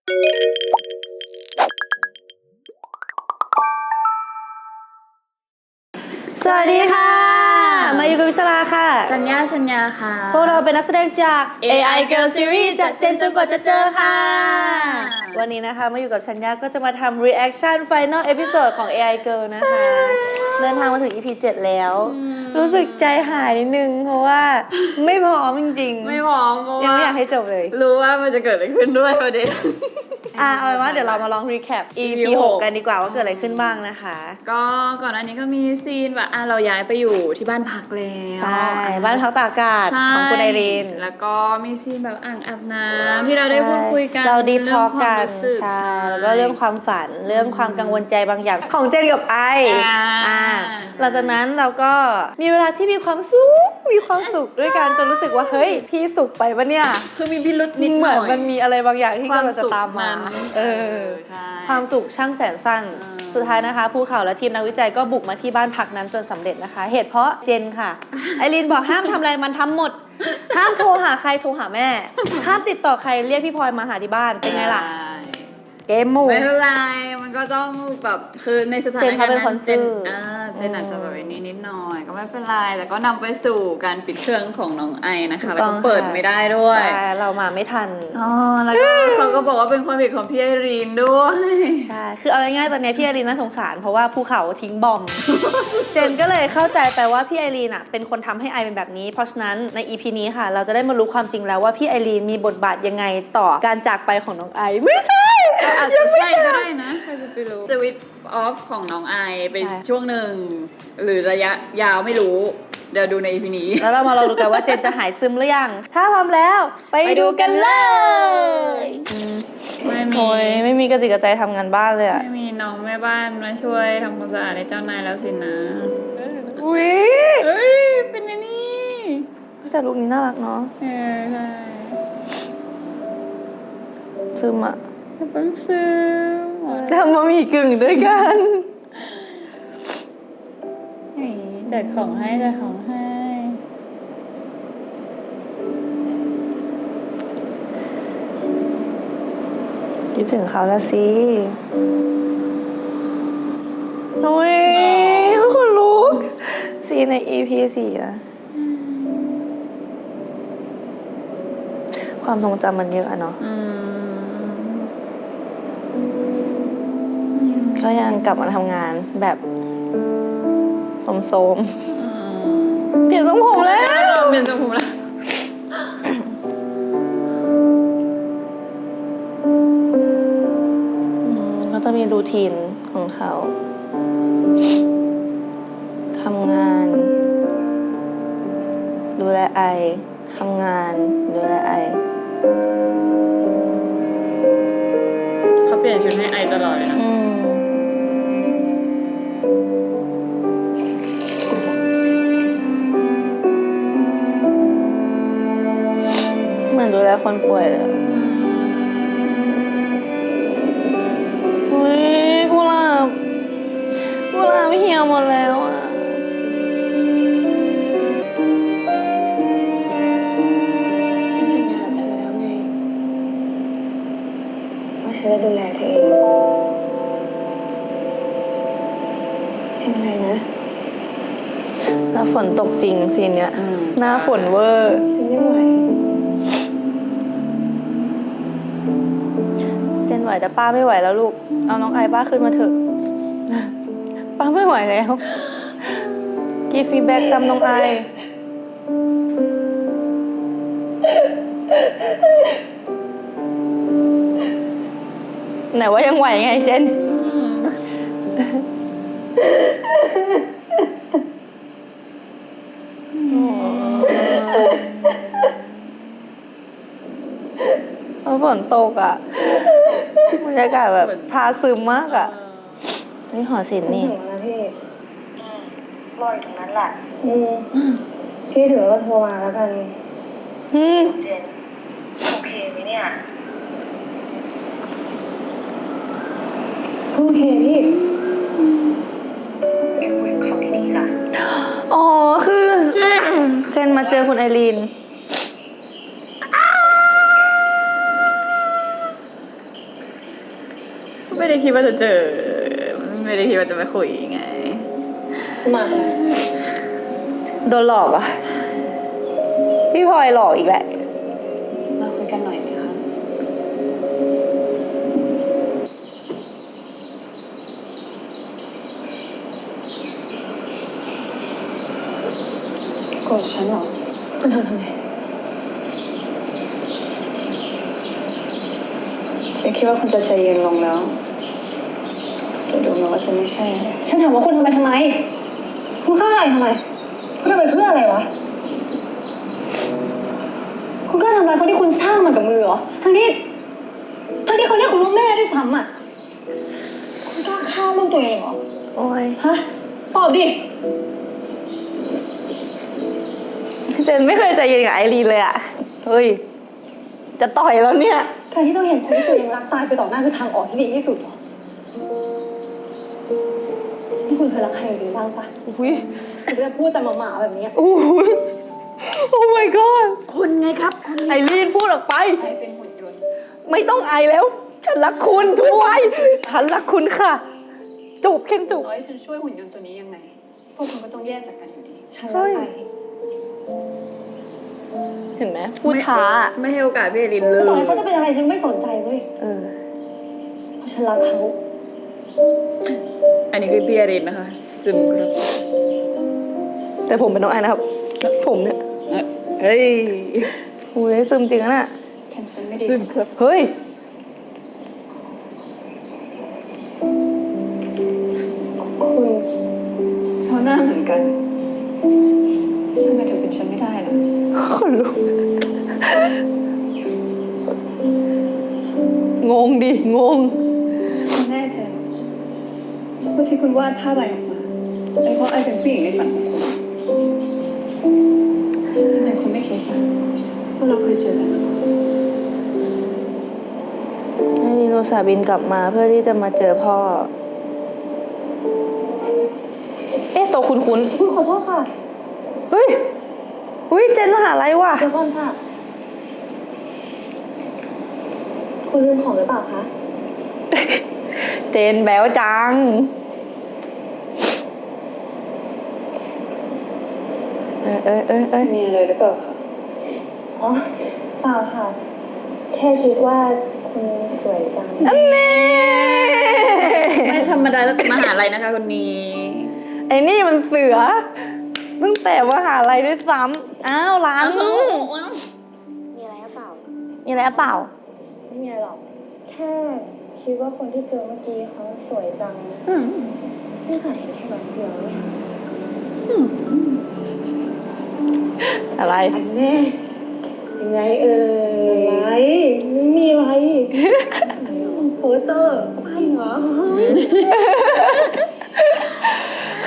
สวัสดีค่ะมาอยู่กับวิศราค่ะชัญญาค่ะพวกเราเป็นนักแสดงจาก AI Girl Series จากเจนจนกว่าจะเจอค่ะวันนี้นะคะมาอยู่กับชัญญาก็จะมาทำ reaction final episode ของ AI Girl นะคะเดินทางมาถึง EP 7 แล้วรู้สึกใจหายนิดนึงเพราะว่าไม่พร้อมจริงๆไม่พร้อมเพราะว่ายังไม่อยากให้จบเลยรู้ว่ามันจะเกิดอะไรขึ้นด้วยประเด็นเอาเป็นว่าเดี๋ยวเรามาลอง recap EP 6 กันดีกว่าว่าเกิดอะไรขึ้นบ้างนะคะก็ก่อนอันนี้ก็มีซีนแบบเราย้ายไปอยู่ที่บ้านพักแล้ว ใช่บ้านพักตากอากาศของคุณไอรีนแล้วก็มีซีนแบบอ่างอาบน้ำที่เราได้พูดคุยกันเราดีทอล์กกัน ใช่ แล้วก็เรื่องความฝันเรื่องความกังวลใจบางอย่างของเจนกับไอหลังจากนั้นเราก็มีเวลาที่มีความสุขด้วยกันจนรู้สึกว่าเฮ้ยพี่สุขไปปะเนี่ยคือมีพิรุษนิดห เห น่ มื อ อน ย มันมีอะไรบางอย่างที่กำลังจะตามมาใช่ ความสุขช่างแสนสั้นสุดท้ายนะคะภูเขาและทีมนักวิจัยก็บุกมาที่บ้านพักนั้นจนสำเร็จนะคะเหตุเพราะเจนค่ะไอรีนบอกห้ามทำอะไรมันทำหมดห้ามโทรหาใครโทรหาแม่ห้ามติดต่อใครเรียกพี่พลอยมาหาที่บ้านเป็นไงล่ะเกมหมู่ไม่เป็นไรมันก็ต้องแบบคือในสถานการณ์นั้นเจนอาจจะแบบนี้นิดหน่อยก็ไม่เป็นไรแต่ก็นำไปสู่การปิดเครื่องของน้องไอนะคะแล้วก็เปิดไม่ได้ด้วยใช่เรามาไม่ทันแล้วก็เขาก็บอกว่าเป็นความผิดของพี่ไอรีนด้วยใช่คือเอาง่ายๆตอนนี้พี่ไอรีนน่าสงสารเพราะว่าภูเขาทิ้งบอม เจนก็เลยเข้าใจไปว่าพี่ไอรีนเป็นคนทำให้ไอเป็นแบบนี้เพราะฉะนั้นใน EP นี้ค่ะเราจะได้มารู้ความจริงแล้วว่าพี่ไอรีนมีบทบาทยังไงต่อการจากไปของน้องไอไม่ใช่อาจจะใช่ก็ได้นะใครจะไปรู้สวิตช์ออฟของน้องไอไปช่วงหนึ่งหรือระยะยาวไม่รู้เดี๋ยวดูใน EP นี้แล้วเรามาลองดูกันว่าเจนจะหายซึมหรือยังถ้าพร้อมแล้วไปดูกันเลยไม่มีกระจิกกระใจทำงานบ้านเลยไม่มีน้องแม่บ้านมาช่วยทำความสะอาดให้เจ้านายแล้วสินะอุ้ยเป็นอันนี้แต่ลูกนี้น่ารักเนาะใช่ซึมต้องซึมทำมามีกึ่งด้วยกันจัดของให้คิดถึงเขาแล้วสิโอ้ยคนลุกซีใน EP 4นะความทรงจำมันเยอะอะเนาะก็ยังกลับมาทำงานแบบโสมเปลี่ยนทรงผมแล้วก็จะมีรูทีนของเขาทำงานดูแลไอทำงานดูแลไอเขาเปลี่ยนชุดให้ไอตลอดเลยนะเหมือนดูแลคนป่วยเลยอุ้ยกุหลาบเหี่ยวหมดแล้วอ่ะฉันจะดูแลเธอเองไม่เป็นไรนะแล้วฝนตกจริงซีนเนี้ยหน้าฝนเวอร์ฉันไม่ไหวเจนไหวแต่ป้าไม่ไหวแล้วลูกเอาน้องไอป้าขึ้นมาเถอะป้าไม่ไหวแล้วกีฟีแบ็กจำน้องไอไหนว่ายังไหวไงเจนฝนตกบรรยากาศแบบพาซึมมากนี่หอศิลป์นี่ถึงแล้วพี่รออยู่ตรงนั้นแหละพี่ถึงก็โทรมาแล้วกันเจนโอเคไหมเนี่ยโอเคพี่แกคุยกับเขาดีๆล่ะอ๋อคือเจนมาเจอคุณไอรีน ไม่ได้คิดว่าจะเจอ ไม่ได้คิดว่าจะไปคุยไง มาเลย โดนหลอกอ่ะ พี่พลอยหลอกอีกแหละ มาคุยกันหน่อยไหมคะโกรธฉันเหรอ คุณทำไม ฉันคิดว่าคุณจะใจเย็นลงแล้วแต่ดูแล้วว่าจะไม่ใช่ ฉันถามว่าคุณทำไมคุณฆ่าอะไรทำไมคุณทำไปเพื่ออะไรวะคุณกล้าทำอะไรเขาที่คุณสร้างมากับมือเหรอทั้งที่เขาเรียกคุณว่าแม่ด้วยซ้ำอ่ะคุณกล้าฆ่าลูกตัวเองเหรอ โอ้ย ฮะตอบดิ เจนไม่เคยใจเย็นกับไอรีนเลยอ่ะ เฮ้ย จะต่อยแล้วเนี่ย การที่ต้องเห็นคนที่ตัวเองรักตายไปต่อหน้าคือทางออกที่ดีที่สุดเหรอที่คุณเคยรักใครจริงๆบ้างปะ อุ้ย คุณจะพูดจะหมาๆแบบนี้ อุ้ยโอ้ my god คุณไงครับคุณ ไอรีนพูดออกไป ไอเป็นหุ่นยนต์ ไม่ต้องไอแล้ว ฉันรักคุณทุกวัยฉันรักคุณค่ะ จูบเข่งจูบ ร้อยฉันช่วยหุ่นยนต์ตัวนี้ยังไง พวกคุณก็ต้องแยกจากกันอยู่ดี ฉันรักใคร เห็นไหมพูดช้า ไม่ให้โอกาสพี่เอรินเลย ต่อให้เขาจะเป็นอะไรฉันไม่สนใจเว้ย เออ เพราะฉันรักเขา อันนี้คือพี่เอรินนะคะ ซึมครับ แต่ผมเป็นน้องไอนะครับ ผมเนี่ย เฮ้ย อุ้ยซึมจริงนะน่ะ แคนฉันไม่ดี ซึมครับ เฮ้ย คุณ เพราะหน้าเหมือนกันทำไมถึงเป็นฉันไม่ได้ล่ะ คนลุกงงดิ งง คุณแน่ใจว่าที่คุณวาดภาพอะไรออกมาเป็นเพราะไอเป็นผู้หญิงในฝันของคุณทำไมคุณไม่คิดล่ะว่าเราเคยเจอกันมาก่อน ให้ดิโนเสาร์บินกลับมาเพื่อที่จะมาเจอพ่อ เอ๊ะตัวคุ้น คุณขอโทษค่ะ ๆเฮ้ยอุ้ยเจนมหาลัยว่ะ เดี๋ยวก่อนค่ะ คุณลืมของหรือเปล่าคะ เจนแบ๊วจัง เอ้ย มีอะไรหรือเปล่าคะ อ๋อ เปล่าค่ะ แค่คิดว่าคุณสวยจัง อันนี้ ไม่ธรรมดาแล้วมหาลัยนะคะคนนี้ ไอ้นี่มันเสือ ตั้งแต่มหาลัยด้วยซ้ำอ้าวร้าน มีอะไรหรือเปล่า มีอะไรเปล่า ไม่มีอะไรหรอก แค่คิดว่าคนที่เจอเมื่อกี้เขาสวยจังเพิ่งหายเห็นแค่วันเดียวเนี่ย อะไร อันแน่ยังไงอะไรไม่มีอะไรโพสเตอร์ไม่เหรอ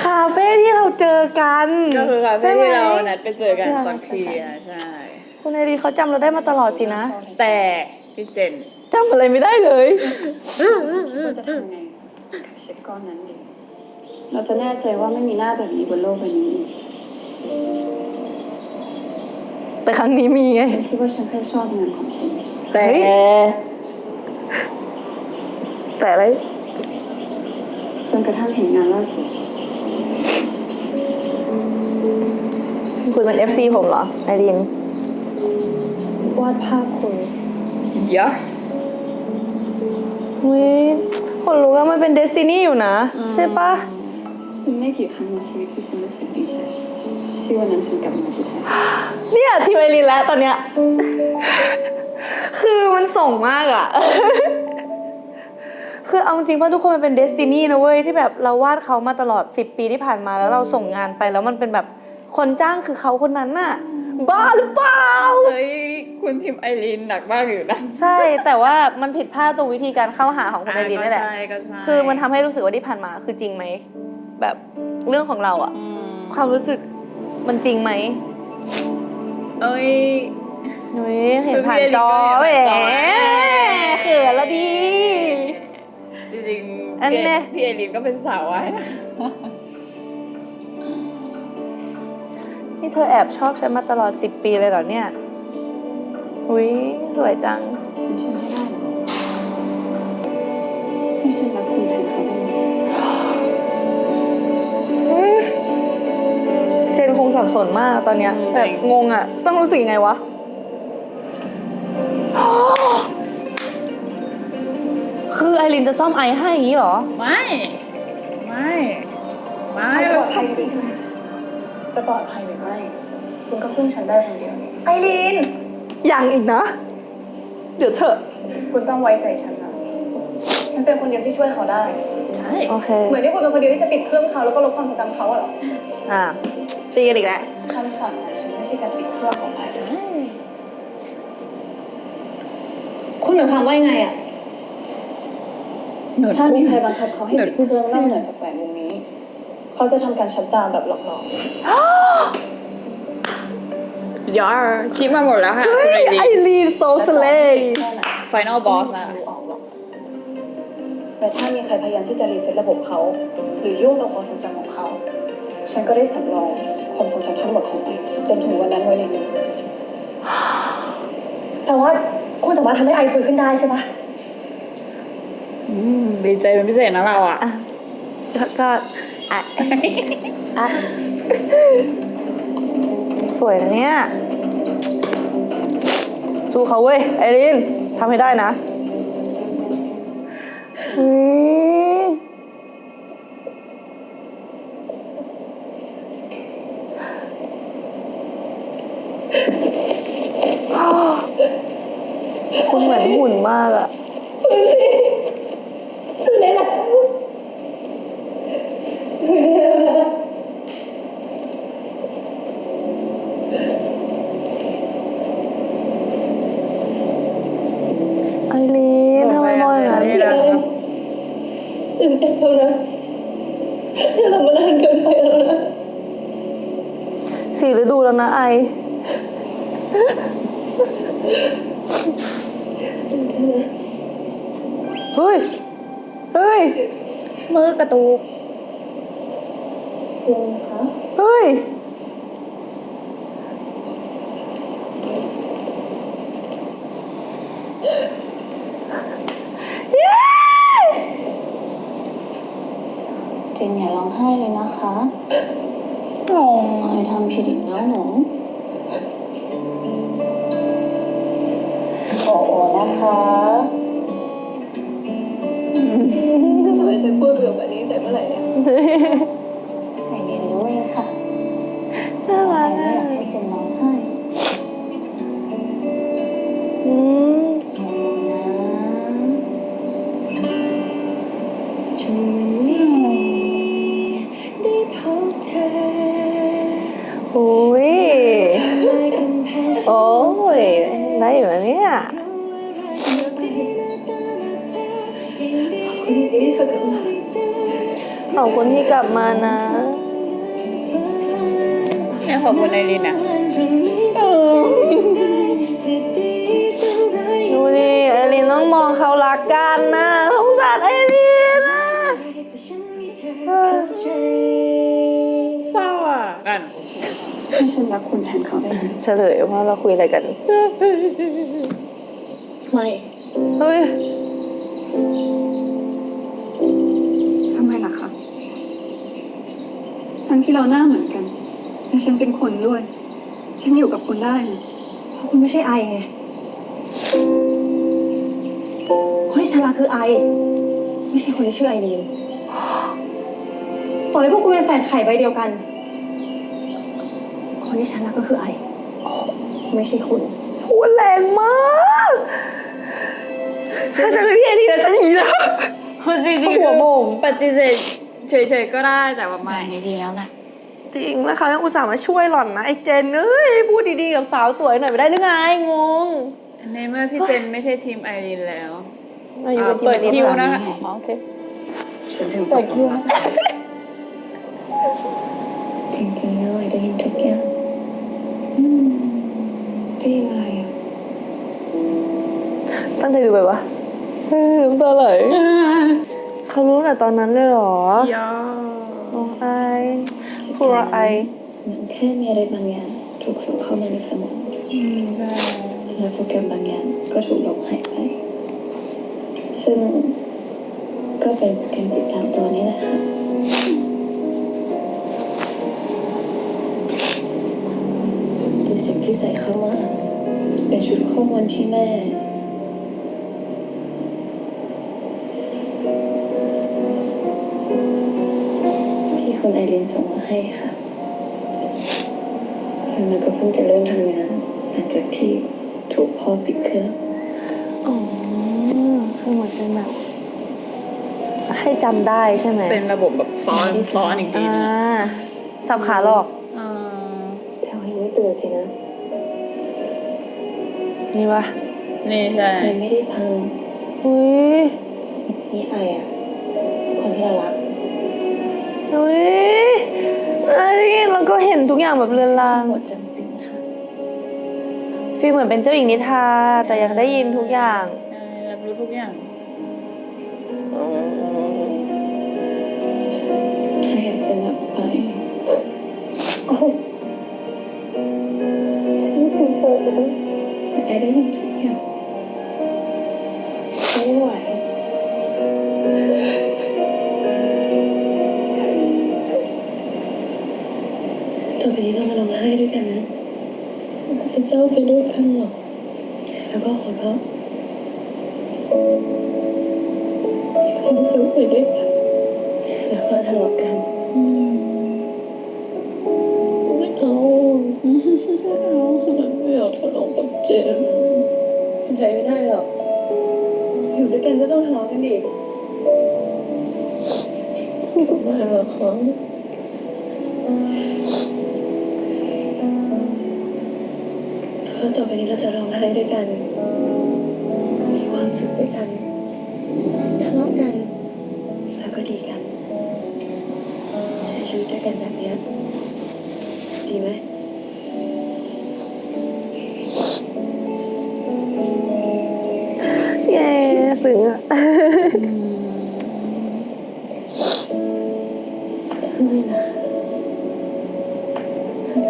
คาเฟ่ที่เราเจอกัน ก็คือคาเฟ่ ใช่ไหม ที่เรานัดไปเจอกันตอนเคลียร์ใช่ คุณไอรีเขาจำเราได้มาตลอดสินะ แต่พี่เจน จำอะไรไม่ได้เลย คิดว่าจะทำไงกับเช็คก้อนนั้นดี เราจะแน่ใจว่าไม่มีหน้าแบบนี้บนโลกใบนี้อีก แต่ครั้งนี้มีไง ฉันคิดว่าฉันแค่ชอบงานของคุณ แต่ แต่อะไร จนกระทั่งเห็นงานล่าสุด คุณเป็น FC ผมเหรอ ไอรีน วาดภาพคุณ เยอะ อุ้ยคนรู้ว่ามันเป็นเดสตินีอยู่นะ ใช่ปะ มันไม่กี่ครั้งในชีวิตที่ฉันรู้สึกดีใจที่วันนั้นฉันกลับมาที่ไทย เนี่ยทีมไอรีนแล้วตอนเนี้ย คือมันส่งมากอะ คือเอาจริงๆว่าทุกคนมันเป็นเดสตินีนะเว้ยที่แบบเราวาดเขามาตลอด10 ปีที่ผ่านมาแล้วเราส่งงานไปแล้วมันเป็นแบบคนจ้างคือเขาคนนั้นน่ะ บ้าหรือเปล่า เฮ้ยคุณทีมไอรีนหนักมากอยู่นะ ใช่แต่ว่ามันผิดพลาดตรงวิธีการเข้าหาของคุณไอรีนนี่แหละ ก็ใช่ คือมันทำให้รู้สึกว่าที่ผ่านมาคือจริงไหมแบบเรื่องของเราอะความรู้สึกมันจริงไหม เอ้ย นุ้ยเห็นผ่านจอแหมเขินละดี จริงๆ อันเนี้ย พี่ไอรีนก็เป็นสาววายนะ นี่เธอแอบชอบฉันมาตลอด10 ปีเลยเหรอเนี่ยอุ้ยสวยจัง ฉันไม่ได้หรอ ให้ฉันรักคุณแทนเขาได้ไหม เจนคงสับสนมากตอนเนี้ยแบบงงอ่ะ ต้องรู้สึกยังไงวะ คือไอรินจะซ่อมไอให้อย่างนี้เหรอ ไม่ ปลอดภัยจริงจะปลอดภัยหรือไม่คุณก็พึ่งฉันได้คนเดียวไอรีน ยังอีกนะ เดี๋ยวเถอะ คุณต้องไว้ใจฉันนะฉันเป็นคนเดียวที่ช่วยเขาได้ ใช่ โอเค เหมือนที่คุณเป็นคนเดียวที่จะปิดเครื่องเขาแล้วก็ลบความทรงจำเขาอะเหรอ อ่ะตีกันอีกแล้ว คำสั่งของฉันไม่ใช่การปิดเครื่องของใคร ใช่ คุณหมายความว่ายังไงอะ หนุน ถ้ามี กุ้ง ใครบังคับเขาให้ปิดเครื่องนอกเหนือจากแหวนวงนี้ เขาจะทำการชัตดาวน์แบบหลอก ยาคิดมาหมดแล้วค่ะคุณไอรี ไอรีนโซ ๆ สเลย์ แค่ไหน Final Boss นะ ดูออกหรอกแต่ถ้ามีใครพยายามที่จะรีเซ็ตระบบเขา หรือยุ่งกับความทรงจำของเขา ฉันก็ได้สำรองความทรงจำทั้งหมดของไอจนถึงวันนั้นไว้ในนี้แต่ว่าคุณสามารถทำให้ไอฟื้นขึ้นได้ใช่ปะ ดีใจเป็นพิเศษนะเราอ่ะ อ่ะก็อ่ะอ่ะสวยนะเนี่ย สู้เขาเว้ย ไอรินทำให้ได้นะอุ๊ยคุณเหมือนหุ่นมากอะ คือไหนล่ะ ไอรินทำไมมองอย่างนั้น ตื่นเต้นแล้วนะเรามานานเกินไปแล้วนะ 4 ฤดูแล้วนะไอ เฮ้ย เฮ้ย มือกระตุก คุณคะ เฮ้ย เจนอย่าร้องไห้เลยนะคะไอทำผิดอีกแล้วหนูโอ้โหนะคะสมัยเคยพูดเรื่องแบบนี้แต่เมื่อไหร่เนี่ยไอเรียนรู้เองค่ะ น่ารัก ไม่ อะ อยากให้เจนร้องไห้ อืม โอ้นะ จนวันนี้ได้พบเธอ โอ้ย ลายกำแพงฉัน โอ้ย ได้อยู่นะเนี่ย รู้ว่ารักอยู่ที่หน้าตาแบบเธอยิ่งดี ที่เธอกำลัง ที่เจอ ขอบคุณที่กลับมานะ แม่ขอบคุณไอรีนนะ วันพรุ่งนี้จะดีเท่าไร ดูดิไอรินต้องมองเขารักกันนะสงสารไอรินนะ แต่ฉันมีเธอเข้าใจ เศร้าอ่ะกัน ให้ฉันรักคุณแทนเขาได้ไหม เฉลยว่าเราคุยอะไรกัน ไม่ เฮ้ย ทำไมล่ะคะทั้งที่เราหน้าเหมือนกันแต่ฉันเป็นคนด้วย ฉันอยู่กับคุณได้นะเพราะคุณไม่ใช่ไอไง คนที่ฉันรักคือไอ ไม่ใช่คนที่ชื่อไอรีนต่อให้พวกคุณเป็นแฝดไข่ใบเดียวกัน คนที่ฉันรักก็คือไอ ไม่ใช่คุณ พูดแรงมาก ถ้าฉันเป็นพี่ไอรินนะฉันหนีแล้ว คือจริงๆ หัวโมง ปฏิเสธเฉยๆก็ได้แต่ว่าไม่ ดีแล้วแหละ จริง แล้วเขายังอุตส่าห์มาช่วยหล่อนนะ ไอเจนเอ้ย พูดดีๆกับสาวสวยหน่อยไม่ได้หรือไง งง ในเมื่อพี่เจนไม่ใช่ทีมไอรีนแล้ว มาอยู่เป็นทีม เปิด ไอริน คิว เหรอ นะคะอ๋อโอเค ฉันถึงเปิดคิวนะจริงๆแล้วไอได้ยินทุกอย่างได้ยินอะไรอ่ะ ตั้งใจดูไปวะน้ำตาไหลเขารู้แต่ตอนนั้นเลยเหรอ ยา โอ้ไอพูดว่าไอ เหมือนแค่มีอะไรบางอย่างถูกส่งเข้ามาในสมอง ใช่ และโปรแกรมบางอย่างก็ถูกลบหายไป ซึ่งก็ ก็เป็นการติดตามตัวนี่แหละค่ะแต่สิ่งที่ใส่เข้ามาเป็นชุดข้อมูลที่แม่ ที่คุณไอรินส่งมาให้ค่ะแล้วมันก็เพิ่งจะเริ่มทำงานหลังจากที่ถูกพ่อปิดเครื่อง อ๋อคือเหมือนเป็นแบบให้จำได้ใช่ไหม เป็นระบบแบบซ้อนอีกทีนึง สับขาหลอก อ่า แถวยังไม่ตื่นสินะ นี่วะ นี่ใช่ ไอไม่ได้พัง อุ้ย นี่ไออะคนที่เรารัก อุ้ยอันนี้เราก็เห็นทุกอย่างแบบเรือนราง หมดจำสิ่งค่ะ ฟีลเหมือนเป็นเจ้าหญิงนิทราแต่ยังได้ยินทุกอย่าง รับรู้ทุกอย่าง ใครอยากจะหลับไปฉันถึงเธอจะแต่ไอได้ยินทุกอย่างไม่ไหวต่อไปนี้เรามาร้องไห้ด้วยกันนะไม่ได้เศร้าไปด้วยกันหรอกแล้วก็หัวเราะมีความสุขไปด้วยกันแล้วก็ทะเลาะกันไม่เอามันไม่อยากทะเลาะกับเจมเป็นไรไม่ได้หรอกอยู่ด้วยกันก็ต้องทะเลาะกันดิไม่หรอกครับเพราะต่อไปนี้เราจะร้องไห้ด้วยกัน มีความสุขด้วยกันทะเลาะกัน แล้วก็ดีกันใช้ชีวิตด้วยกันแบบเนี้ยดีไหม เย้ซึ้งอะ ทำไมนะคะ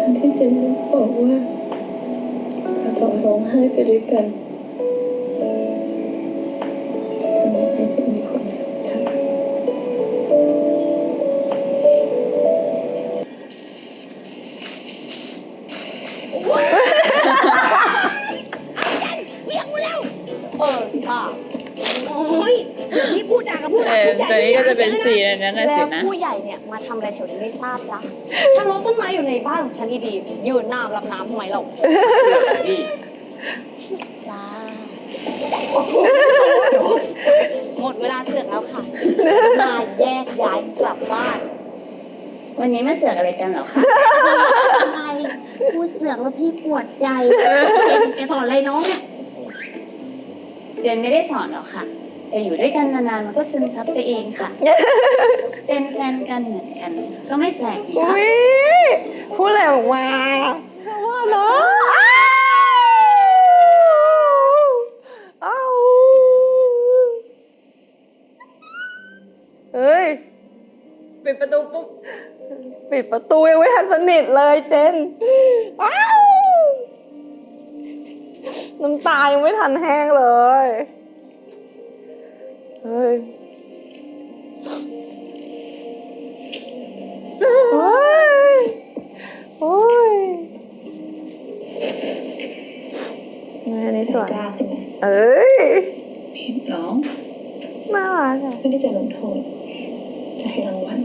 ทั้งที่เจมส์บอกว่าเราจะร้องไห้ไปด้วยกันแต่ทำไมไอ้ถึงมีความสุขจัง โอ้ยเดี๋ยวนี้พูดจากับผู้หลักผู้ใหญ่ ตัวนี้ก็จะเป็นสีในนั้นนะ แล้ สิ ว นะ ผู้ใหญ่เนี่ยมาทำอะไรแถวนี้ไม่ทราบจ้ะฉันรดต้นไม้อยู่ในบ้านของฉันดีๆยืนน้ำรับน้ำทำไมเราจ้าหมดเวลาเสือกแล้วค่ะ มาแยกย้ายกลับบ้าน วันนี้มาเสือกอะไรกันเหรอคะ ทำไมพูดเสือกแล้วพี่ปวดใจแกสอนอะไรน้องเนี่ย เจนไม่ได้สอนหรอกค่ะ แต่อยู่ด้วยกันนานๆมันก็ซึมซับไปเองค่ะ เป็นแฟนกันเหมือนกัน ก็ไม่แปลกนี่ อุ้ ค่ะ ยพูดอะไรออกมาว่าเนาะอ้าวเฮ้ย ปิดประตูปุ๊บ ปิดประตูยังไม่ทันสนิทเลยเจนอ้าวน้ำตายังไม่ทันแห้งเลยเฮ้ยโอ้ยโอ้ยอันนี้สวย กล้าขึ้นไหม เอ้ย ผิดน้อง น่ารักอะ ไม่ได้จะลงโทษจะให้รางวัล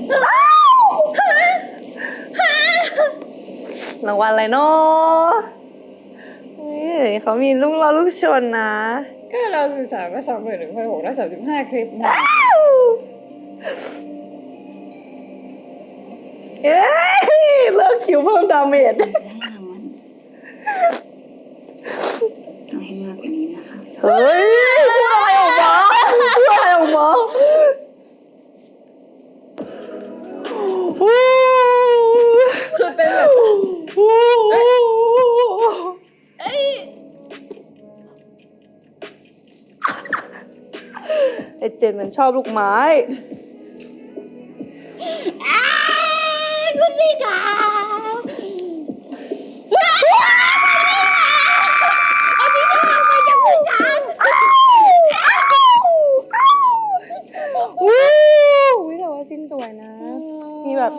รางวัลอะไรเนาะนี่เขามีลูกเราลูกชนนะ ก็เราสื่อสารมา21,635 คลิปนะ เอ้ยเลิกคิวเพิ่มดาเมจ เอาให้มากกว่านี้นะคะ เฮ้ยพูดอะไรออกมาพูดอะไรออกมาคือเป็นแบบ ไอเจนมันชอบลูกไม้ คุณพี่จ๋าเอาพี่จ๋าไปจับผู้ชาย วู้ แบบ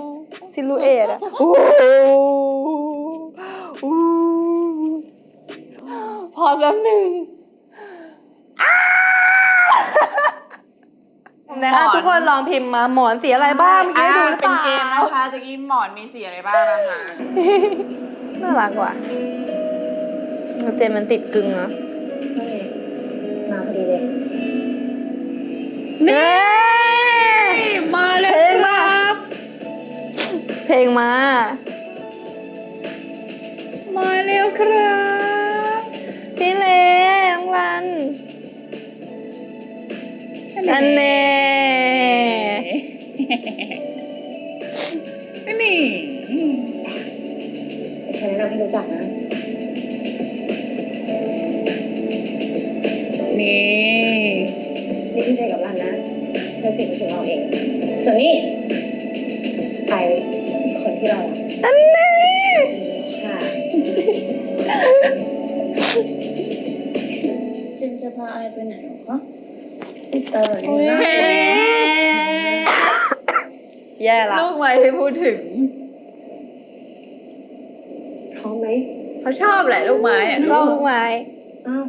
ซิลูเอตอะโอ้โหพอแป๊บหนึ่งนะคะทุกคนลองพิมพ์มาหมอนสีอะไรบ้างเมื่อกี้ได้ดูหรือเป เป็น ล่า เกมนะคะจะกี้หมอนมีสีอะไรบ้างนะคะ น่ารักว่ะเจนมันติดกึ่งเนาะ มาพอดีเลย นี่มาเลยครับเพลงมาเร็วครับพี่เล่น้องรันอันเน่ นี่ แค่แนะนำให้รู้จักนะ นี่ นี่พี่เจกับรันนะเธอสิงถึงเราเอง ส่วนนี้ไปคนที่เรารัก อันเน่ ค่ะ จินจะพาไอไปไหนหรอคะติดต่อหน่อย โอ้ย นะ แย่ละ ลูกไม้ที่พูดถึง พร้อมไหม เขาชอบแหละลูกไม้เนี่ย ก็ลูกไม้ อ้าว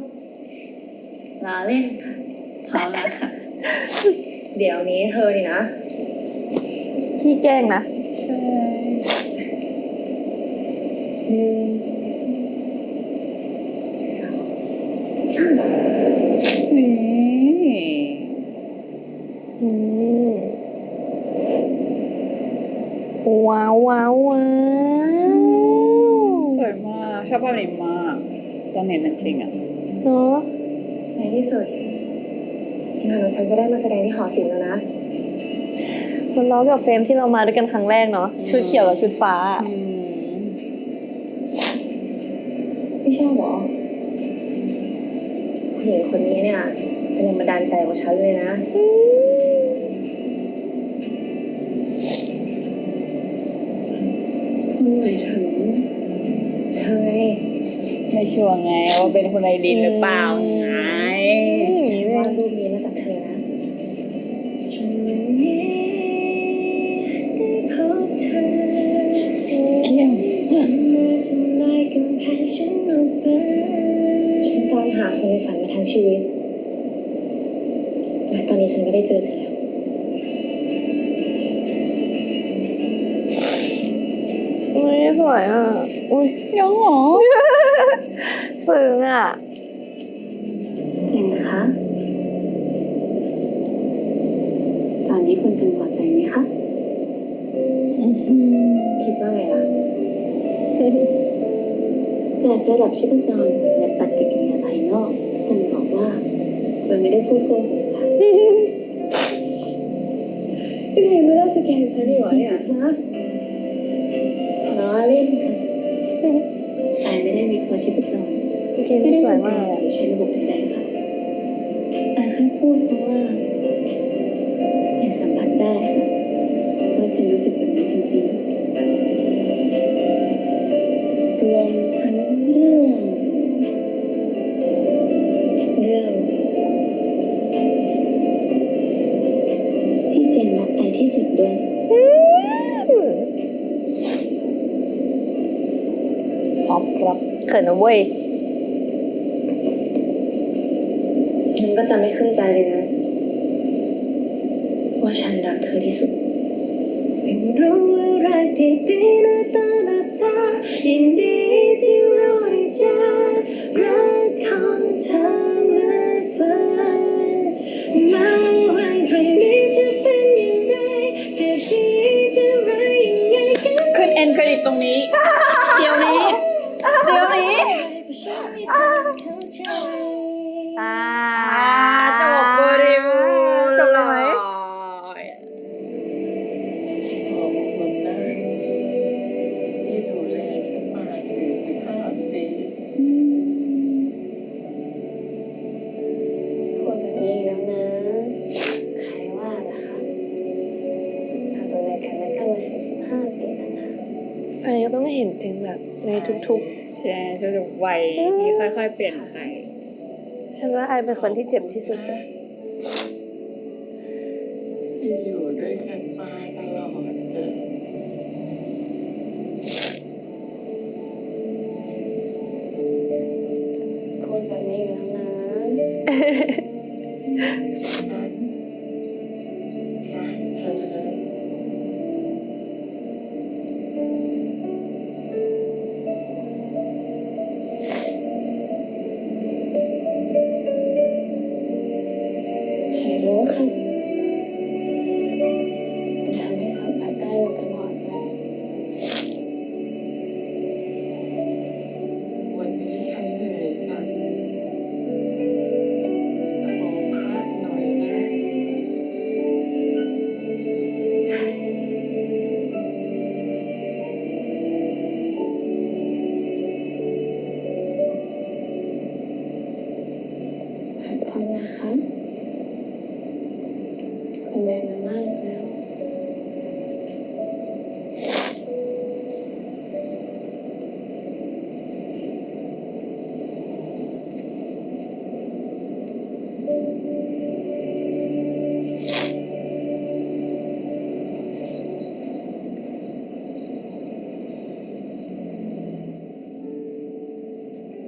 ลาเล่นค่ะพร้อมแล้วค่ะ เดี๋ยวนี้เธอนี่นะ ขี้แกล้งนะ หนึ่งสองสาม นี่ ว้าวว้าวว้าว สวยมากชอบภาพนี้มากตอนเห็นมันจริงอ่ะ เนาะ ในที่สุดงานของฉันจะได้มาแสดงที่หอศิลป์แล้วนะ มันล้อกับเฟรมที่เรามาด้วยกันครั้งแรกเนาะชุดเขียวกับชุดฟ้า ไม่ชอบหรอผู้หญิงคนนี้เนี่ยเป็นแรงบันดาลใจของฉันเลยนะคุณหมายถึงเธอไง ไม่ชัวร์ไงว่าเป็นคนไอรินหรือเปล่าไง ฉันวาดรูปนี้มาจากเธอนะ จนวันนี้ได้พบเธอ เกี่ยง มาทำลายกำแพงฉันออกไป ฉันตามหาคนในฝันมาทั้งชีวิต และตอนนี้ฉันก็ได้เจอเธอแล้ว อุ้ยสวยอ่ะ อุ้ย ยังเหรอ ซึ้งอ่ะ เจนคะ ตอนนี้คุณพึงพอใจไหมคะ คิดว่าไงล่ะ จากระดับชีพจรและปฏิกิริยาภายนอกต้องบอกว่าคุณไม่ได้พูดโกหกค่ะนี่เธอไม่ได้สแกนฉันเหรอเนี่ยฮะล้อเล่นค่ะไอไม่ได้มีโคชีพจร โอเค ไม่ นี่ ได้ ส ส วย แก มาก น เลย ห อะ รือใช้ระบบใดๆค่ะไอแค่พูดเพราะว่าไอสัมผัสได้ค่ะว่าจะรู้สึกแบบนี้จริงๆรวมทั้งเรื่องที่เจนรักไอที่สุดด้วย พร้อมครับเขินนะเว้ย ฉันก็จะไม่ขึ้นใจเลยนะ ว่าฉันรักเธอที่สุด ไม่รู้ว่ารักดีๆหน้าตาแบบเธอยินดีที่เราได้เจอรักของเธอเหมือนฝันมาวันพรุ่งนี้จะเป็นอย่างไรจะดีจะร้ายยังไงกัน ขึ้นเอ็นเครดิตตรงนี้ เดี๋ยวนี้ เพราะฉันไม่ทำเข้าใจ จบบริบูรณ์ จบเลยไหม ขอบคุณนะที่ดูแลฉันมา45 ปี พูดแบบนี้แล้วนะ ใครว่าล่ะคะเราดูแลกันและกันมา45 ปีต่างหาก อันนี้ก็ต้องเห็นถึงแบบในทุก ใช่จะวัยที่ค่อยๆเปลี่ยนไป ๆฉันว่าไอเป็นคนที่เจ็บที่สุดอะ ที่อยู่ด้วยกันมาตลอดเจอ ฉันรักเธอ ให้รู้ค่ะมันทำให้สัมผัสได้มาตลอดเลย วันนี้ฉันเหนื่อยจังขอพักหน่อยนะ พักผ่อนนะคะคุณเหนื่อยมามากแล้ว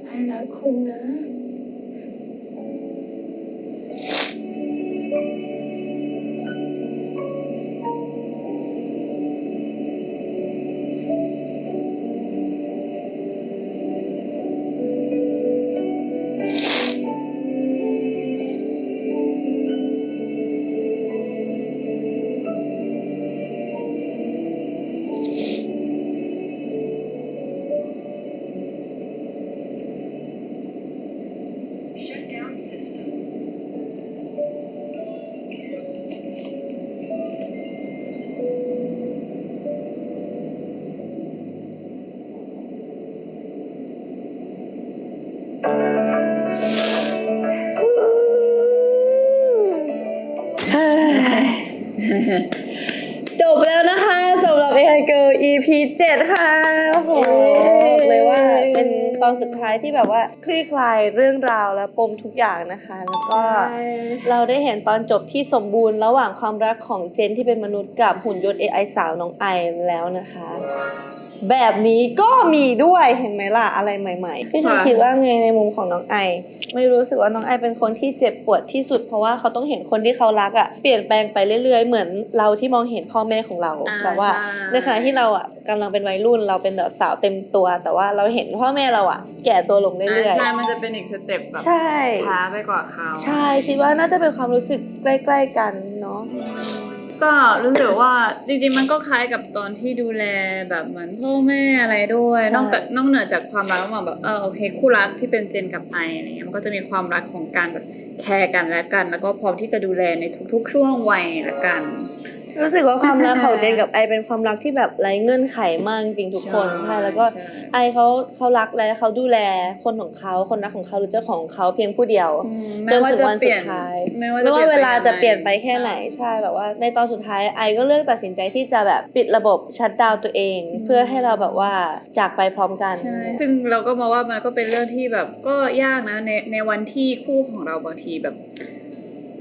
ให้รักคุณนะ จบแล้วนะคะสำหรับ AI Girl EP 7 ค่ะโอ้โหบอกเลยว่าเป็นตอนสุดท้ายที่แบบว่าคลี่คลายเรื่องราวและปมทุกอย่างนะคะ แล้วก็เราได้เห็นตอนจบที่สมบูรณ์ระหว่างความรักของเจนที่เป็นมนุษย์กับหุ่นยนต์ AI สาวน้องไอแล้วนะคะ แบบนี้ก็มีด้วยเห็นไหมล่ะอะไรใหม่ๆพี่ชายคิดว่าไงในมุมของน้องไอไม่รู้สึกว่าน้องไอเป็นคนที่เจ็บปวดที่สุดเพราะว่าเขาต้องเห็นคนที่เขารักอ่ะเปลี่ยนแปลงไปเรื่อยๆเหมือนเราที่มองเห็นพ่อแม่ของเราแบบว่าในขณะที่เราอ่ะกำลังเป็นวัยรุ่นเราเป็นแบบสาวเต็มตัว แต่ว่าเราเห็นพ่อแม่เราอ่ะแก่ตัวลงเรื่อยๆ ใช่มันจะเป็นอีกสเต็ปแบบ ใช่ ช้าไปกว่าเขา ใช่คิดว่าน่าจะเป็นความรู้สึกใกล้ๆกันเนาะ ก็รู้สึกว่าจริงๆมันก็คล้ายกับตอนที่ดูแลแบบเหมือนพ่อแม่อะไรด้วย ใช่ นอกเหนือจากความรักระหว่างแบบโอเคคู่รักที่เป็นเจนกับไออะไรเงี้ยมันก็จะมีความรักของการแบบแคร์กันและกัน แล้วก็พร้อมที่จะดูแลในทุกๆช่วงวัยละกัน รู้สึกว่าความรักของเจนกับไอเป็นความรักที่แบบไร้เงื่อนไขมากจริงๆทุกคน ใช่ ใช่แล้วก็ ใช่ ไอเขารักและเขาดูแลคนของเขาคนรักของเขาหรือเจ้าของเขาเพียงผู้เดียว จนถึงวันสุดท้าย ไม่ว่า ไม่ว่าเวลาจะเปลี่ยนไป ยังง แค่ไหนใช่แบบว่าในตอนสุดท้ายไอก็เลือกตัดสินใจที่จะแบบปิดระบบชัตดาวน์ตัวเอง เพื่อให้เราแบบว่าจากไปพร้อมกัน ใช่ซึ่งเราก็มองว่ามันก็เป็นเรื่องที่แบบก็ยากนะในวันที่คู่ของเราบางทีแบบ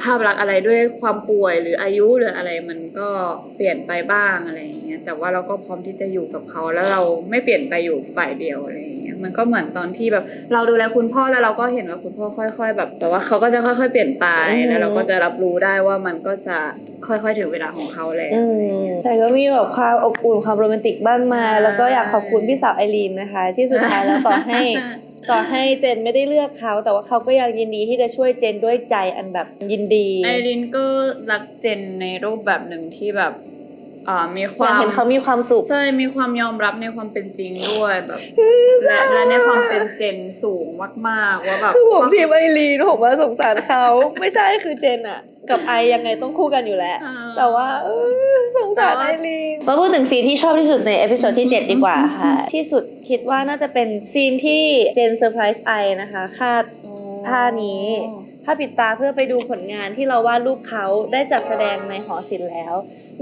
ภาพลักษณ์อะไรด้วยความป่วยหรืออายุหรืออะไรมันก็เปลี่ยนไปบ้างอะไรอย่างเงี้ยแต่ว่าเราก็พร้อมที่จะอยู่กับเขาแล้วเราไม่เปลี่ยนไปอยู่ฝ่ายเดียวอะไรอย่างเงี้ยมันก็เหมือนตอนที่แบบเราดูแลคุณพ่อแล้วเราก็เห็นว่าคุณพ่อค่อยๆแบบแต่ว่าเขาก็จะค่อยๆเปลี่ยนไปแล้วเราก็จะรับรู้ได้ว่ามันก็จะค่อยๆถึงเวลาของเขาแล้ว แต่ก็มีแบบความอบอุ่นความโรแมนติกบ้างมา ใช่ แล้วก็อยากขอบคุณพี่สาวไอรีนนะคะ ที่สุดท้ายแล้วต่อให้เจนไม่ได้เลือกเขาแต่ว่าเขาก็ยังยินดีที่จะช่วยเจนด้วยใจอันแบบยินดี ไอรินก็รักเจนในรูปแบบหนึ่งที่แบบมีค อยาก วาม เห็นเขามีความสุข ใช่มีความยอมรับในความเป็นจริงด้วยแบบและในความเป็นเจนสูงมากๆว่าแบบ คือผมทีมไอรีนผมว่าสงสารเขาไม่ใช่คือเจนอะกับไอยังไงต้องคู่กันอยู่แล้ว แต่ว่าสงสารไอรีนมาพูดถึงซีนที่ชอบที่สุดในเอพิโซดที่ 7 ดีกว่าค่ะ ที่สุดคิดว่าน่าจะเป็นซีนที่เจนเซอร์ไพรส์ไอนะคะคาดท่านี้ผ้าปิดตาเพื่อไปดูผลงานที่เราวาดรูปเขาได้จัดแสดงในหอศิลป์แล้ว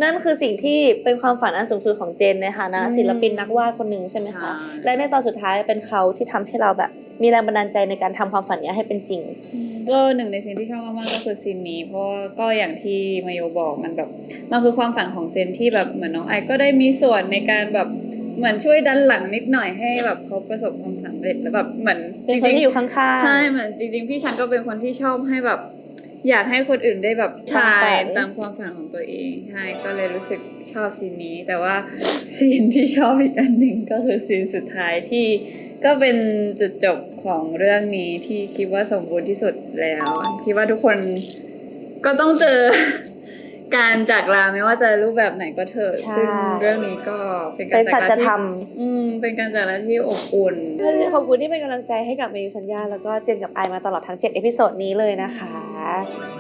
นั่นคือสิ่งที่เป็นความฝันอันสูงสุดของเจนในฐานะศิลปินนักวาดคนหนึ่งใช่ไหมคะ ใช่ และในตอนสุดท้ายเป็นเขาที่ทำให้เราแบบมีแรงบันดาลใจในการทำความฝันนี้ให้เป็นจริง ก็หนึ่งในซีนที่ชอบมากๆก็คือซีนนี้เพราะว่าก็อย่างที่มาโยบอกมันแบบมันคือความฝันของเจนที่แบบเหมือนน้องไอก็ได้มีส่วนในการแบบเหมือนช่วยดันหลังนิดหน่อยให้แบบเขาประสบความสำเร็จแล้วแบบเหมือน เป็นคนที่อยู่ข้างๆ ใช่เหมือนจริงๆพี่ชันก็เป็นคนที่ชอบให้แบบ อยากให้คนอื่นได้แบบ ตามฝัน ตามความฝันของตัวเองใช่ก็เลยรู้สึกชอบซีนนี้ แต่ว่าซีนที่ชอบอีกอันหนึ่งก็คือซีนสุดท้ายที่ก็เป็นจุดจบของเรื่องนี้ที่คิดว่าสมบูรณ์ที่สุดแล้วคิดว่าทุกคนก็ต้องเจอ การจากลาไม่ว่าจะรูปแบบไหนก็เถอะ ใช่ ซึ่งเรื่องนี้ก็เป็นการ เป็นสั จาก จ ลา ธรรม เป็นการจากลาที่อบอุ่น ขอบคุณที่เป็นกำลังใจให้กับเมยุชัญญาแล้วก็เจนกับไอมาตลอดทั้ง 7 เอพิโซดนี้เลยนะคะ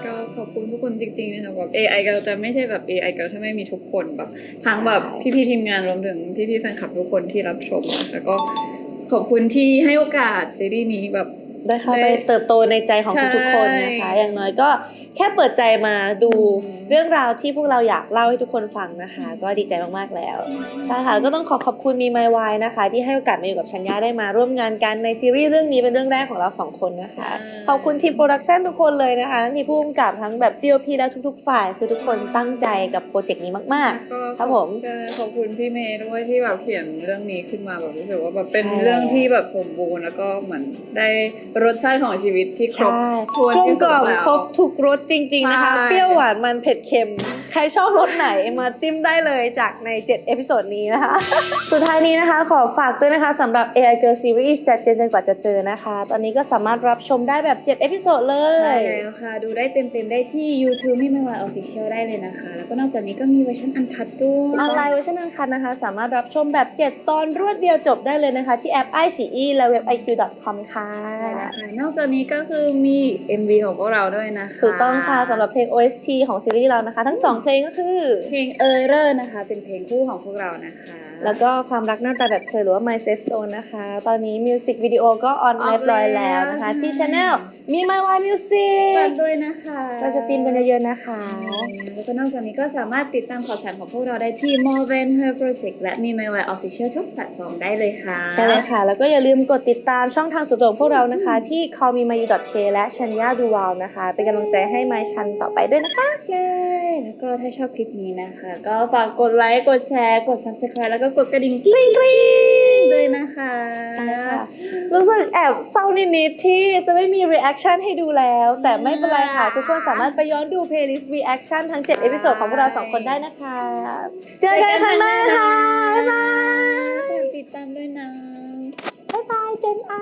ก็ขอบคุณทุกคนจริงๆนะคะแบบ AI เราจะไม่ใช่แบบ AI เราถ้าไม่มีทุกคนแบบทั้งแบบพี่ๆทีมงานรวมถึงพี่ๆแฟนคลับทุกคนที่รับชมแล้วก็ขอบคุณที่ให้โอกาสซีรีส์นี้แบบ ได้เข้าไปเติบโตในใจของทุกๆคนนะคะ ใช่ อย่างน้อยก็แค่เปิดใจมาดู อืม เรื่องราวที่พวกเราอยากเล่าให้ทุกคนฟังนะคะ ก็ดีใจมากๆแล้วใช่ค่ะก็ต้องขอบคุณมีไมวายนะคะ ที่ให้โอกาสมาอยู่กับชัญญาได้มาร่วมงานกันในซีรีส์เรื่องนี้เป็นเรื่องแรกของเรา2คนนะคะ ขอบคุณทีมโปรดักชันทุกคนเลยนะคะทั้งทีมผู้กำกับทั้งแบบ DOP และทุกๆฝ่ายคือทุกคนตั้งใจกับโปรเจกต์นี้มาก ก็ ครับผม ขอบคุณพี่เมย์ด้วยที่แบบเขียนเรื่องนี้ขึ้นมาแบบรู้สึกว่าแบบเป็น ใช่ เรื่องที่แบบสมบูรณ์แล้วก็เหมือนได้รสชาติของชีวิตที่ ๆ ครบ ใช่ ถ้วน กลม ที่ ก สุด ล่อม แล้ว ครบทุกรสจริงๆนะคะ ใช่ เปรี้ยวหวานมันเผ็ดเค็ม ใครชอบรสไหนมาจิ้มได้เลยจากใน 7 เอพิโซดนี้นะคะ สุดท้ายนี้นะคะขอฝากด้วยนะคะสำหรับ AI Girl Series จะเจนจนกว่าจะเจอนะคะ ตอนนี้ก็สามารถรับชมได้แบบ 7 เอพิโซดเล ใช่ ย แล้วค่ะ ดูได้เต็มๆได้ที่ YouTube ไม่ว่า Official ได้เลยนะคะ แล้วก็นอกจากนี้ก็มีเวอร์ชันอันคัดด้วย ออนไลน์เวอร์ชันอันคัดนะคะ สามารถรับชมแบบ 7 ตอนรวดเดียวจบได้เลยนะคะ ที่แอป iQIYI และเว็บ iq.com ค่ะ ใช่แล้วค่ะนอกจากนี้ก็คือมี MV ของพวกเราด้วยนะคะ ถูกต้องค่ะสำหรับเพลง OST ของซีรีส์เรานะคะ ทั้ง 2 เพลงก็คือ เพลงนะคะ เป็นเพลงคู่ของพวกเรานะคะ แล้วก็ความรักหน้าตาแบบเธอหรือว่า My Safe Zone นะคะ ตอนนี้มิวสิกวิดีโอก็ออนเรียบร้อยแล้วนะคะ ที่ Channel มี My Why ฝาก Music ด้วยนะคะ ไปสตรีมกันเยอะๆนะคะ แล้วก็นอกจากนี้ก็สามารถติดตามข่าวสารของพวกเราได้ที่ More Than Her Project และมี My Way Official ทุกแพลตฟอร์มได้เลยค่ะ ใช่เลยค่ะ แล้วก็อย่าลืมกดติดตามช่องทางส่วนตัวของพวกเรานะคะ ที่ callmemayu.k และชัญญาดูวาวนะคะ เป็นกำลังใจให้ไมชันต่อไปด้วยนะคะ ใช่ แล้วก็ถ้าชอบคลิปนี้นะคะ ก็ฝากกดไลค์ กดแชร์ กด Subscribe แล้วก็กดกระดิ่งกริ๊งกริ๊งด้วยนะคะ รู้สึกแอบเศร้านิดๆที่จะไม่มี reaction ให้ดูแล้ว แต่ไม่เป็นไรค่ะ ทุกคนสามารถไปย้อนดู playlist reaction ทั้ง 7 เอพิโซดของพวกเรา 2 คนได้นะคะ เจอกันครั้งหน้าค่ะ บ๊ายบาย ฝากติดตามด้วยนะ บ๊ายบายเจนไอ